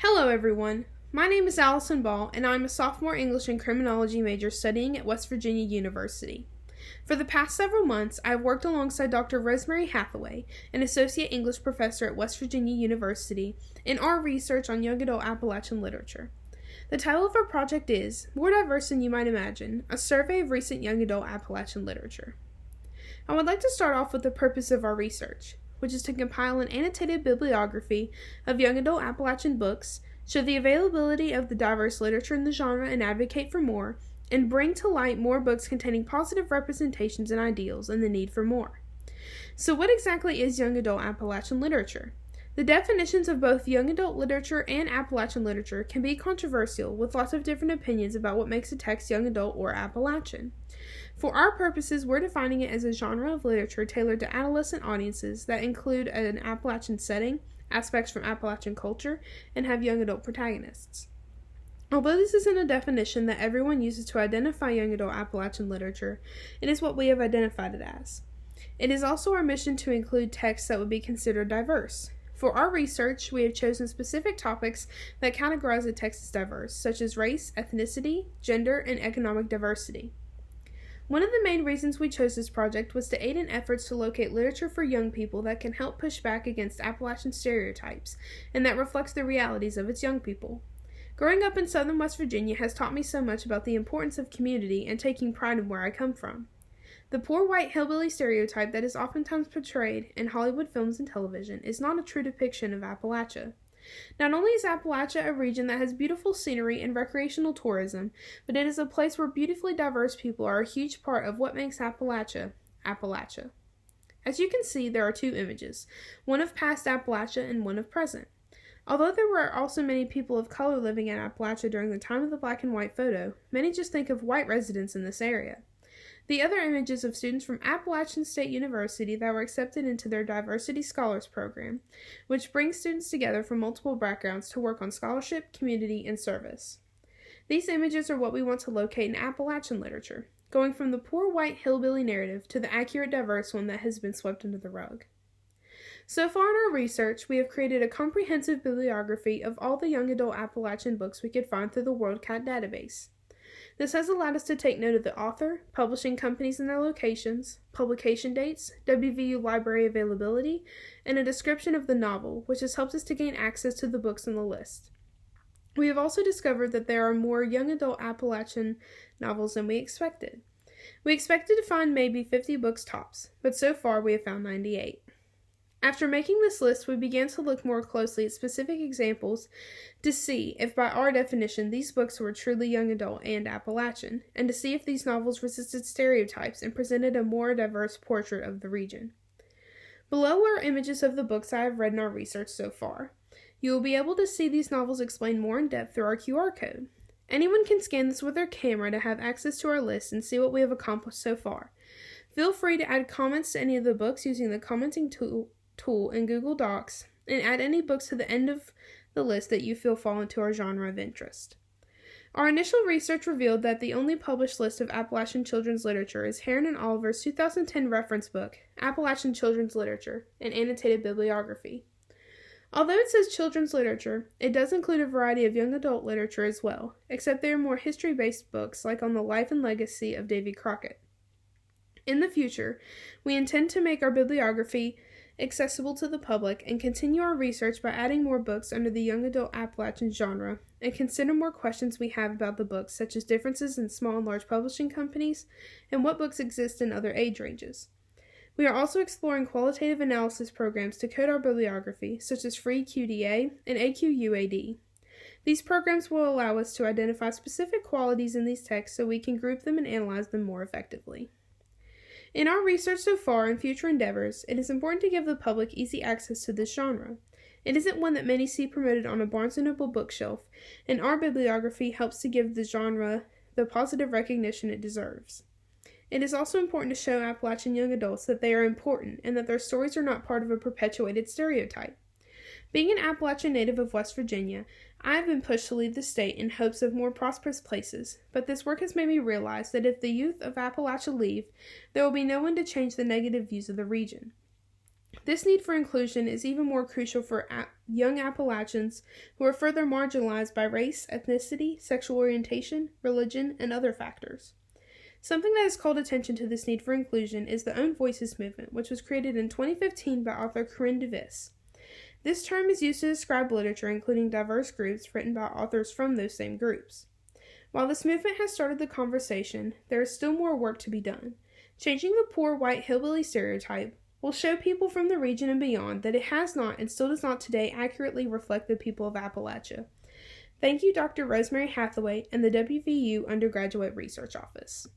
Hello everyone, my name is Allison Ball and I'm a sophomore English and Criminology major studying at West Virginia University. For the past several months, I have worked alongside Dr. Rosemary Hathaway, an associate English professor at West Virginia University, in our research on young-adult Appalachian literature. The title of our project is, more diverse than you might imagine, a survey of recent young-adult Appalachian literature. I would like to start off with the purpose of our research, which is to compile an annotated bibliography of young-adult Appalachian books, show the availability of the diverse literature in the genre and advocate for more, and bring to light more books containing positive representations and ideals and the need for more. So what exactly is young-adult Appalachian literature? The definitions of both young-adult literature and Appalachian literature can be controversial, with lots of different opinions about what makes a text young-adult or Appalachian. For our purposes, we're defining it as a genre of literature tailored to adolescent audiences that include an Appalachian setting, aspects from Appalachian culture, and have young adult protagonists. Although this isn't a definition that everyone uses to identify young adult Appalachian literature, it is what we have identified it as. It is also our mission to include texts that would be considered diverse. For our research, we have chosen specific topics that categorize a text as diverse, such as race, ethnicity, gender, and economic diversity. One of the main reasons we chose this project was to aid in efforts to locate literature for young people that can help push back against Appalachian stereotypes and that reflects the realities of its young people. Growing up in southern West Virginia has taught me so much about the importance of community and taking pride in where I come from. The poor white hillbilly stereotype that is oftentimes portrayed in Hollywood films and television is not a true depiction of Appalachia. Not only is Appalachia a region that has beautiful scenery and recreational tourism, but it is a place where beautifully diverse people are a huge part of what makes Appalachia, Appalachia. As you can see, there are two images, one of past Appalachia and one of present. Although there were also many people of color living in Appalachia during the time of the black and white photo, many just think of white residents in this area. The other images of students from Appalachian State University that were accepted into their Diversity Scholars Program, which brings students together from multiple backgrounds to work on scholarship, community, and service. These images are what we want to locate in Appalachian literature, going from the poor white hillbilly narrative to the accurate, diverse one that has been swept under the rug. So far in our research, we have created a comprehensive bibliography of all the young adult Appalachian books we could find through the WorldCat database. This has allowed us to take note of the author, publishing companies and their locations, publication dates, WVU library availability, and a description of the novel, which has helped us to gain access to the books on the list. We have also discovered that there are more young adult Appalachian novels than we expected. We expected to find maybe 50 books tops, but so far we have found 98. After making this list, we began to look more closely at specific examples to see if, by our definition, these books were truly young adult and Appalachian, and to see if these novels resisted stereotypes and presented a more diverse portrait of the region. Below are images of the books I have read in our research so far. You will be able to see these novels explained more in depth through our QR code. Anyone can scan this with their camera to have access to our list and see what we have accomplished so far. Feel free to add comments to any of the books using the commenting tool in Google Docs, and add any books to the end of the list that you feel fall into our genre of interest. Our initial research revealed that the only published list of Appalachian children's literature is Heron and Oliver's 2010 reference book, Appalachian Children's Literature, an Annotated Bibliography. Although it says children's literature, it does include a variety of young adult literature as well, except they are more history-based books like on the life and legacy of Davy Crockett. In the future, we intend to make our bibliography accessible to the public and continue our research by adding more books under the young adult Appalachian genre and consider more questions we have about the books, such as differences in small and large publishing companies and what books exist in other age ranges. We are also exploring qualitative analysis programs to code our bibliography, such as Free QDA and AQUAD. These programs will allow us to identify specific qualities in these texts so we can group them and analyze them more effectively. In our research so far and future endeavors, it is important to give the public easy access to this genre. It isn't one that many see promoted on a Barnes & Noble bookshelf, and our bibliography helps to give the genre the positive recognition it deserves. It is also important to show Appalachian young adults that they are important and that their stories are not part of a perpetuated stereotype. Being an Appalachian native of West Virginia, I have been pushed to leave the state in hopes of more prosperous places, but this work has made me realize that if the youth of Appalachia leave, there will be no one to change the negative views of the region. This need for inclusion is even more crucial for young Appalachians who are further marginalized by race, ethnicity, sexual orientation, religion, and other factors. Something that has called attention to this need for inclusion is the Own Voices movement, which was created in 2015 by author Corinne DeVis. This term is used to describe literature including diverse groups written by authors from those same groups. While this movement has started the conversation, there is still more work to be done. Changing the poor white hillbilly stereotype will show people from the region and beyond that it has not and still does not today accurately reflect the people of Appalachia. Thank you, Dr. Rosemary Hathaway and the WVU Undergraduate Research Office.